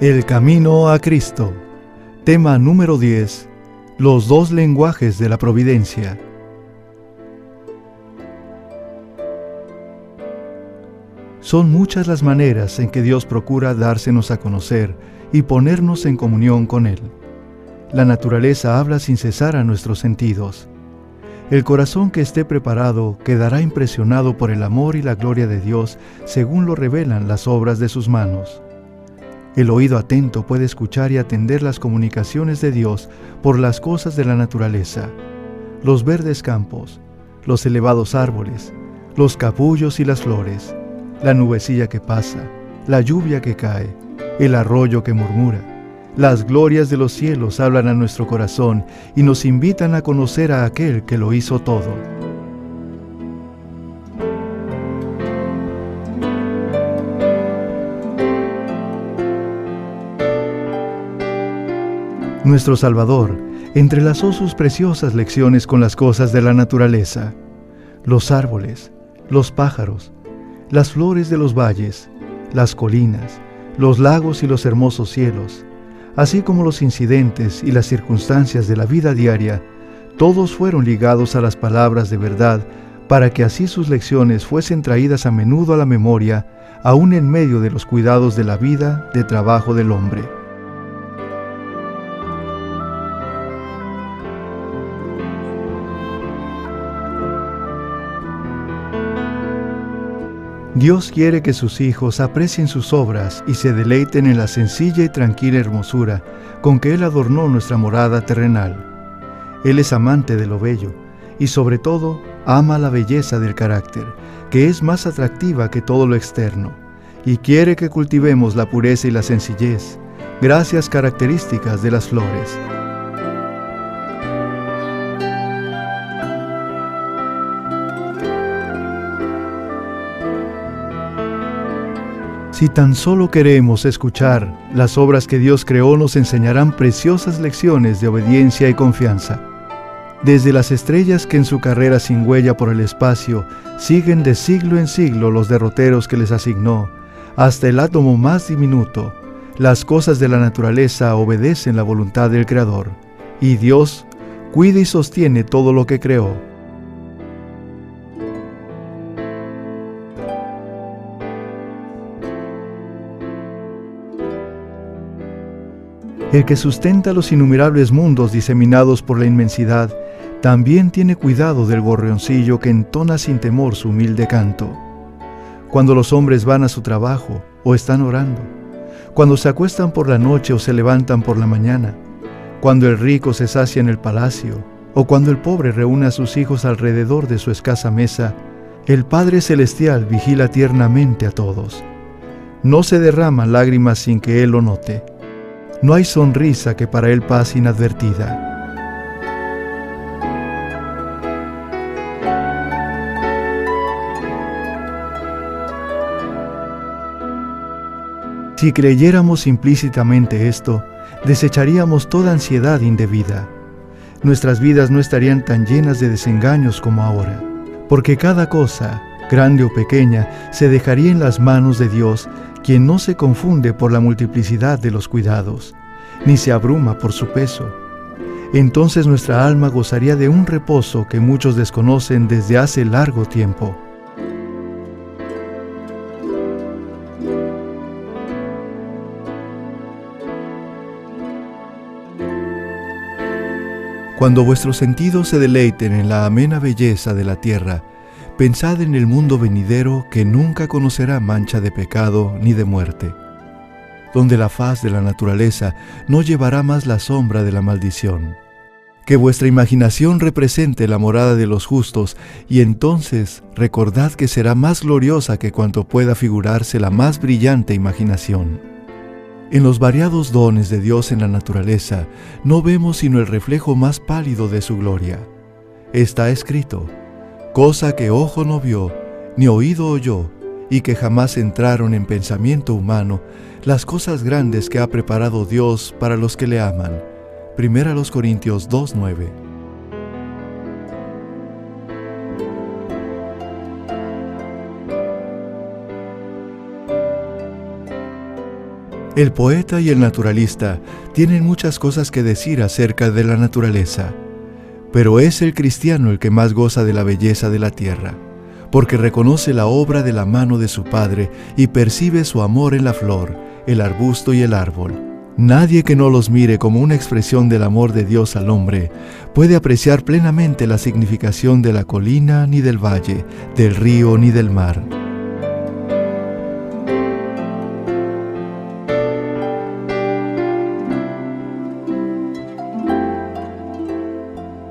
El camino a Cristo. Tema número 10. Los dos lenguajes de la providencia. Son muchas las maneras en que Dios procura dársenos a conocer y ponernos en comunión con Él. La naturaleza habla sin cesar a nuestros sentidos. El corazón que esté preparado quedará impresionado por el amor y la gloria de Dios según lo revelan las obras de sus manos. El oído atento puede escuchar y atender las comunicaciones de Dios por las cosas de la naturaleza, los verdes campos, los elevados árboles, los capullos y las flores, la nubecilla que pasa, la lluvia que cae, el arroyo que murmura. Las glorias de los cielos hablan a nuestro corazón y nos invitan a conocer a aquel que lo hizo todo. Nuestro Salvador entrelazó sus preciosas lecciones con las cosas de la naturaleza, los árboles, los pájaros, las flores de los valles, las colinas, los lagos y los hermosos cielos, así como los incidentes y las circunstancias de la vida diaria. Todos fueron ligados a las palabras de verdad para que así sus lecciones fuesen traídas a menudo a la memoria, aún en medio de los cuidados de la vida de trabajo del hombre. Dios quiere que sus hijos aprecien sus obras y se deleiten en la sencilla y tranquila hermosura con que Él adornó nuestra morada terrenal. Él es amante de lo bello y sobre todo ama la belleza del carácter, que es más atractiva que todo lo externo, y quiere que cultivemos la pureza y la sencillez, gracias características de las flores. Si tan solo queremos escuchar, las obras que Dios creó nos enseñarán preciosas lecciones de obediencia y confianza. Desde las estrellas que en su carrera sin huella por el espacio siguen de siglo en siglo los derroteros que les asignó, hasta el átomo más diminuto, las cosas de la naturaleza obedecen la voluntad del Creador, y Dios cuida y sostiene todo lo que creó. El que sustenta los innumerables mundos diseminados por la inmensidad, también tiene cuidado del gorrioncillo que entona sin temor su humilde canto. Cuando los hombres van a su trabajo o están orando, cuando se acuestan por la noche o se levantan por la mañana, cuando el rico se sacia en el palacio o cuando el pobre reúne a sus hijos alrededor de su escasa mesa, el Padre Celestial vigila tiernamente a todos. No se derraman lágrimas sin que Él lo note. No hay sonrisa que para Él pase inadvertida. Si creyéramos implícitamente esto, desecharíamos toda ansiedad indebida. Nuestras vidas no estarían tan llenas de desengaños como ahora, porque cada cosa, grande o pequeña, se dejaría en las manos de Dios, quien no se confunde por la multiplicidad de los cuidados, ni se abruma por su peso. Entonces nuestra alma gozaría de un reposo que muchos desconocen desde hace largo tiempo. Cuando vuestros sentidos se deleiten en la amena belleza de la tierra, pensad en el mundo venidero que nunca conocerá mancha de pecado ni de muerte, donde la faz de la naturaleza no llevará más la sombra de la maldición. Que vuestra imaginación represente la morada de los justos, y entonces recordad que será más gloriosa que cuanto pueda figurarse la más brillante imaginación. En los variados dones de Dios en la naturaleza, no vemos sino el reflejo más pálido de su gloria. Está escrito: cosa que ojo no vio, ni oído oyó, y que jamás entraron en pensamiento humano, las cosas grandes que ha preparado Dios para los que le aman. 1 Corintios 2:9. El poeta y el naturalista tienen muchas cosas que decir acerca de la naturaleza, pero es el cristiano el que más goza de la belleza de la tierra, porque reconoce la obra de la mano de su Padre y percibe su amor en la flor, el arbusto y el árbol. Nadie que no los mire como una expresión del amor de Dios al hombre puede apreciar plenamente la significación de la colina ni del valle, del río ni del mar.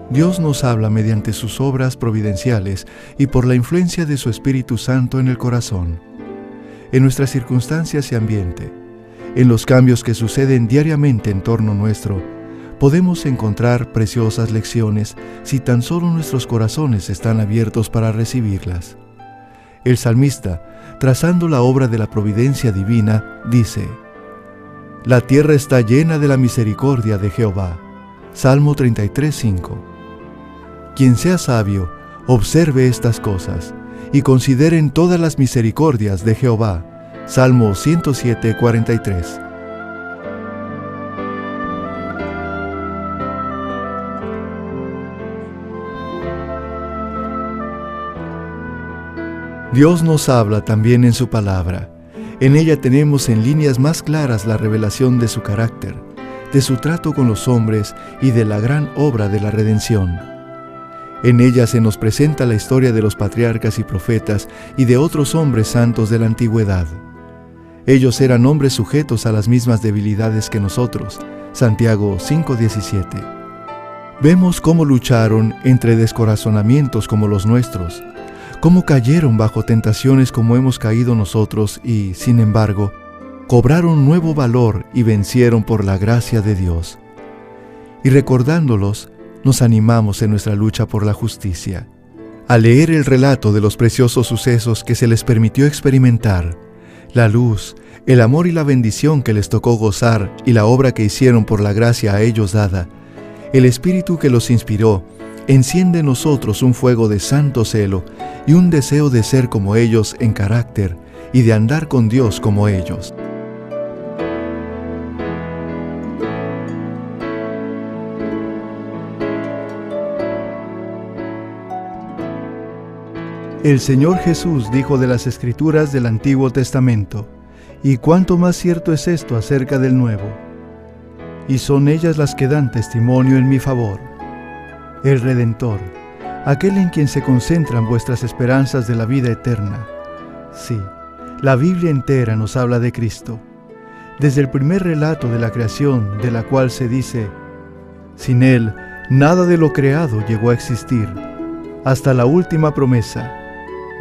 Dios nos habla mediante sus obras providenciales y por la influencia de su Espíritu Santo en el corazón, en nuestras circunstancias y ambiente, en los cambios que suceden diariamente en torno nuestro. Podemos encontrar preciosas lecciones si tan solo nuestros corazones están abiertos para recibirlas. El salmista, trazando la obra de la providencia divina, dice: La tierra está llena de la misericordia de Jehová. Salmo 33:5. Quien sea sabio, observe estas cosas, y consideren todas las misericordias de Jehová. Salmo 107:43. Dios nos habla también en su palabra. En ella tenemos en líneas más claras la revelación de su carácter, de su trato con los hombres y de la gran obra de la redención. En ella se nos presenta la historia de los patriarcas y profetas y de otros hombres santos de la antigüedad. Ellos eran hombres sujetos a las mismas debilidades que nosotros. Santiago 5:17. Vemos cómo lucharon entre descorazonamientos como los nuestros, cómo cayeron bajo tentaciones como hemos caído nosotros y, sin embargo, cobraron nuevo valor y vencieron por la gracia de Dios. Y recordándolos, nos animamos en nuestra lucha por la justicia. Al leer el relato de los preciosos sucesos que se les permitió experimentar, la luz, el amor y la bendición que les tocó gozar y la obra que hicieron por la gracia a ellos dada, el Espíritu que los inspiró enciende en nosotros un fuego de santo celo y un deseo de ser como ellos en carácter y de andar con Dios como ellos. El Señor Jesús dijo de las Escrituras del Antiguo Testamento: ¿y cuánto más cierto es esto acerca del Nuevo? Y son ellas las que dan testimonio en mi favor. El Redentor, aquel en quien se concentran vuestras esperanzas de la vida eterna. Sí, la Biblia entera nos habla de Cristo. Desde el primer relato de la creación, de la cual se dice: sin Él, nada de lo creado llegó a existir, hasta la última promesa: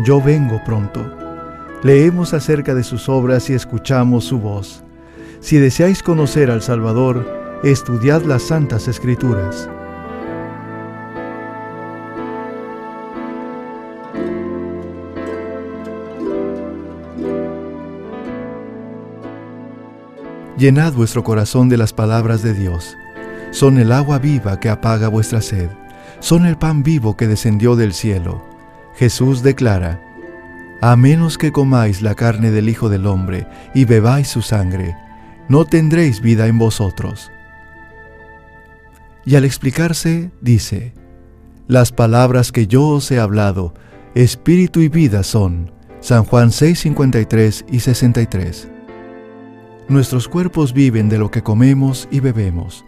yo vengo pronto. Leemos acerca de sus obras y escuchamos su voz. Si deseáis conocer al Salvador, estudiad las Santas Escrituras. Llenad vuestro corazón de las palabras de Dios. Son el agua viva que apaga vuestra sed. Son el pan vivo que descendió del cielo. Jesús declara: a menos que comáis la carne del Hijo del Hombre y bebáis su sangre, no tendréis vida en vosotros. Y al explicarse, dice: las palabras que yo os he hablado, espíritu y vida son. San Juan 6:53 y 63. Nuestros cuerpos viven de lo que comemos y bebemos,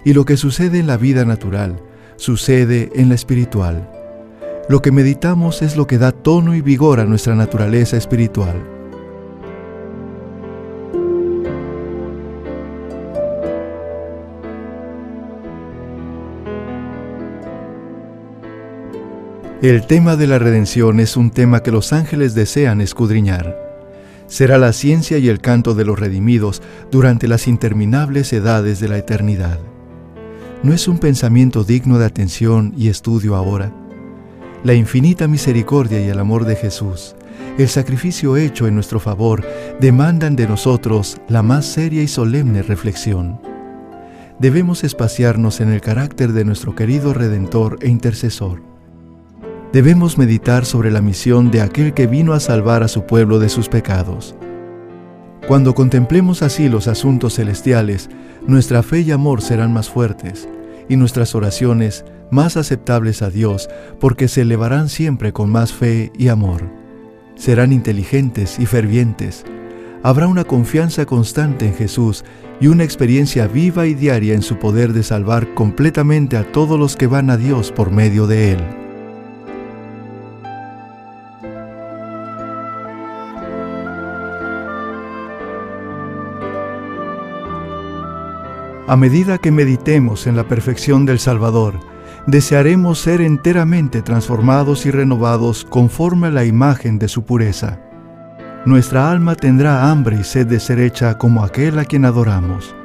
y lo que sucede en la vida natural, sucede en la espiritual. Lo que meditamos es lo que da tono y vigor a nuestra naturaleza espiritual. El tema de la redención es un tema que los ángeles desean escudriñar. Será la ciencia y el canto de los redimidos durante las interminables edades de la eternidad. ¿No es un pensamiento digno de atención y estudio ahora? La infinita misericordia y el amor de Jesús, el sacrificio hecho en nuestro favor, demandan de nosotros la más seria y solemne reflexión. Debemos espaciarnos en el carácter de nuestro querido Redentor e Intercesor. Debemos meditar sobre la misión de aquel que vino a salvar a su pueblo de sus pecados. Cuando contemplemos así los asuntos celestiales, nuestra fe y amor serán más fuertes, y nuestras oraciones más aceptables a Dios, porque se elevarán siempre con más fe y amor. Serán inteligentes y fervientes. Habrá una confianza constante en Jesús y una experiencia viva y diaria en su poder de salvar completamente a todos los que van a Dios por medio de Él. A medida que meditemos en la perfección del Salvador, desearemos ser enteramente transformados y renovados conforme a la imagen de su pureza. Nuestra alma tendrá hambre y sed de ser hecha como aquel a quien adoramos.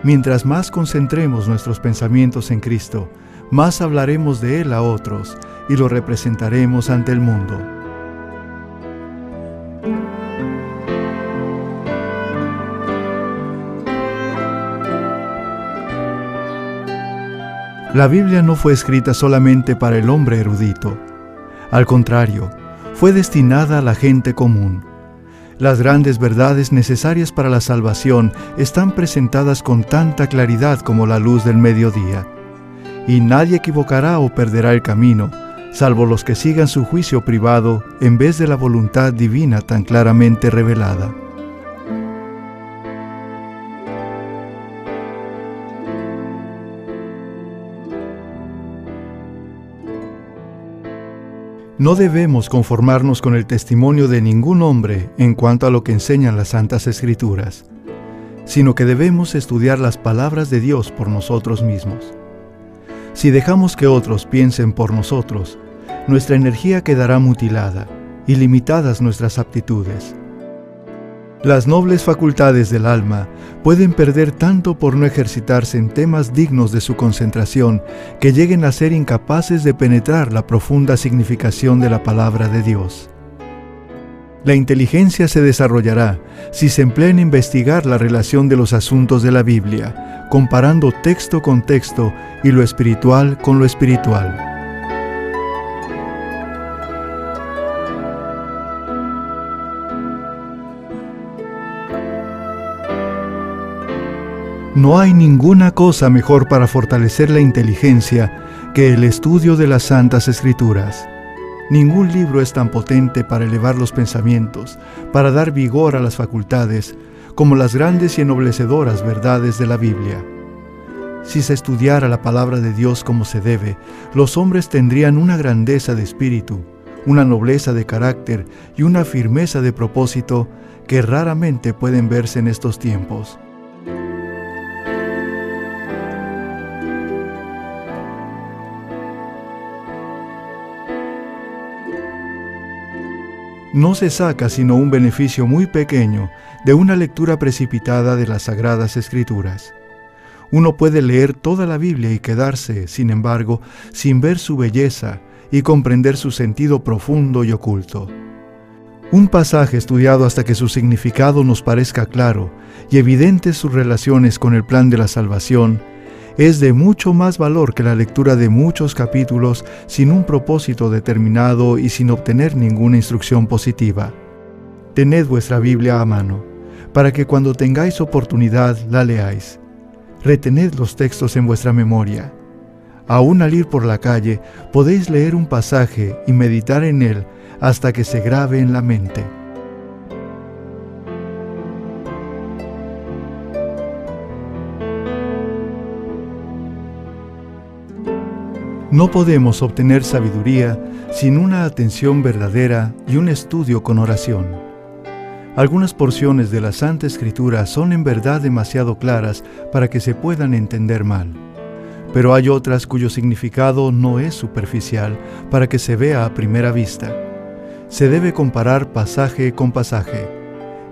Mientras más concentremos nuestros pensamientos en Cristo, más hablaremos de Él a otros y lo representaremos ante el mundo. La Biblia no fue escrita solamente para el hombre erudito. Al contrario, fue destinada a la gente común. Las grandes verdades necesarias para la salvación están presentadas con tanta claridad como la luz del mediodía. Y nadie equivocará o perderá el camino, salvo los que sigan su juicio privado en vez de la voluntad divina tan claramente revelada. No debemos conformarnos con el testimonio de ningún hombre en cuanto a lo que enseñan las Santas Escrituras, sino que debemos estudiar las palabras de Dios por nosotros mismos. Si dejamos que otros piensen por nosotros, nuestra energía quedará mutilada y limitadas nuestras aptitudes. Las nobles facultades del alma pueden perder tanto por no ejercitarse en temas dignos de su concentración que lleguen a ser incapaces de penetrar la profunda significación de la palabra de Dios. La inteligencia se desarrollará si se emplea en investigar la relación de los asuntos de la Biblia, comparando texto con texto y lo espiritual con lo espiritual. No hay ninguna cosa mejor para fortalecer la inteligencia que el estudio de las Santas Escrituras. Ningún libro es tan potente para elevar los pensamientos, para dar vigor a las facultades, como las grandes y ennoblecedoras verdades de la Biblia. Si se estudiara la palabra de Dios como se debe, los hombres tendrían una grandeza de espíritu, una nobleza de carácter y una firmeza de propósito que raramente pueden verse en estos tiempos. No se saca sino un beneficio muy pequeño de una lectura precipitada de las Sagradas Escrituras. Uno puede leer toda la Biblia y quedarse, sin embargo, sin ver su belleza y comprender su sentido profundo y oculto. Un pasaje estudiado hasta que su significado nos parezca claro y evidentes sus relaciones con el plan de la salvación es de mucho más valor que la lectura de muchos capítulos sin un propósito determinado y sin obtener ninguna instrucción positiva. Tened vuestra Biblia a mano, para que cuando tengáis oportunidad la leáis. Retened los textos en vuestra memoria. Aún al ir por la calle, podéis leer un pasaje y meditar en él hasta que se grabe en la mente. No podemos obtener sabiduría sin una atención verdadera y un estudio con oración. Algunas porciones de la Santa Escritura son en verdad demasiado claras para que se puedan entender mal, pero hay otras cuyo significado no es superficial para que se vea a primera vista. Se debe comparar pasaje con pasaje.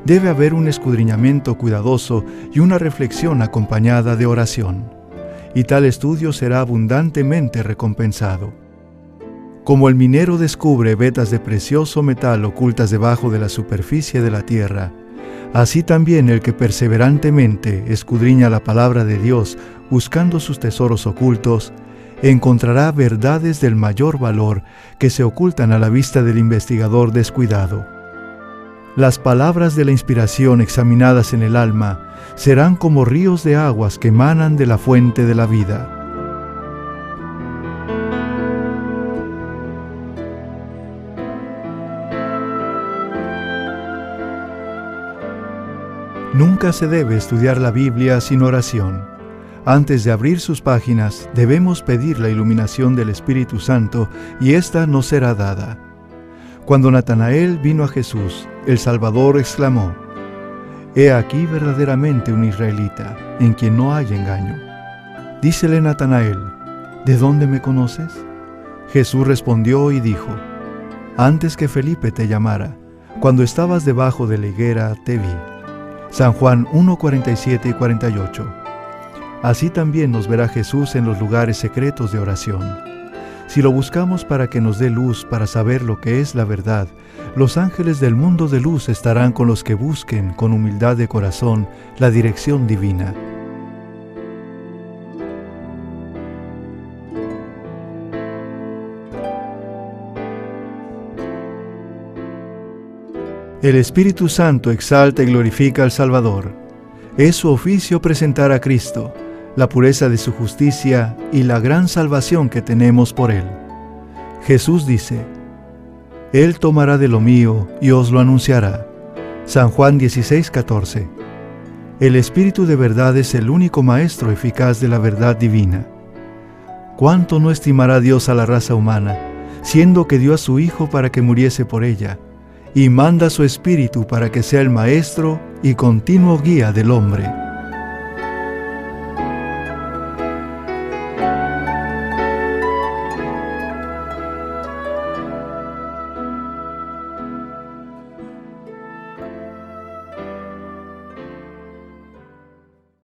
Debe haber un escudriñamiento cuidadoso y una reflexión acompañada de oración. Y tal estudio será abundantemente recompensado. Como el minero descubre vetas de precioso metal ocultas debajo de la superficie de la tierra, así también el que perseverantemente escudriña la palabra de Dios buscando sus tesoros ocultos, encontrará verdades del mayor valor que se ocultan a la vista del investigador descuidado. Las palabras de la inspiración examinadas en el alma serán como ríos de aguas que emanan de la fuente de la vida. Nunca se debe estudiar la Biblia sin oración. Antes de abrir sus páginas, debemos pedir la iluminación del Espíritu Santo y ésta nos será dada. Cuando Natanael vino a Jesús, el Salvador exclamó: «He aquí verdaderamente un israelita, en quien no hay engaño». Dícele Natanael: «¿De dónde me conoces?». Jesús respondió y dijo: «Antes que Felipe te llamara, cuando estabas debajo de la higuera, te vi». San Juan 1:47 y 48. Así también nos verá Jesús en los lugares secretos de oración. Si lo buscamos para que nos dé luz para saber lo que es la verdad, los ángeles del mundo de luz estarán con los que busquen con humildad de corazón la dirección divina. El Espíritu Santo exalta y glorifica al Salvador. Es su oficio presentar a Cristo, la pureza de su justicia y la gran salvación que tenemos por Él. Jesús dice: «Él tomará de lo mío y os lo anunciará». San Juan 16:14. El Espíritu de verdad es el único maestro eficaz de la verdad divina. ¿Cuánto no estimará Dios a la raza humana, siendo que dio a su Hijo para que muriese por ella, y manda su Espíritu para que sea el maestro y continuo guía del hombre?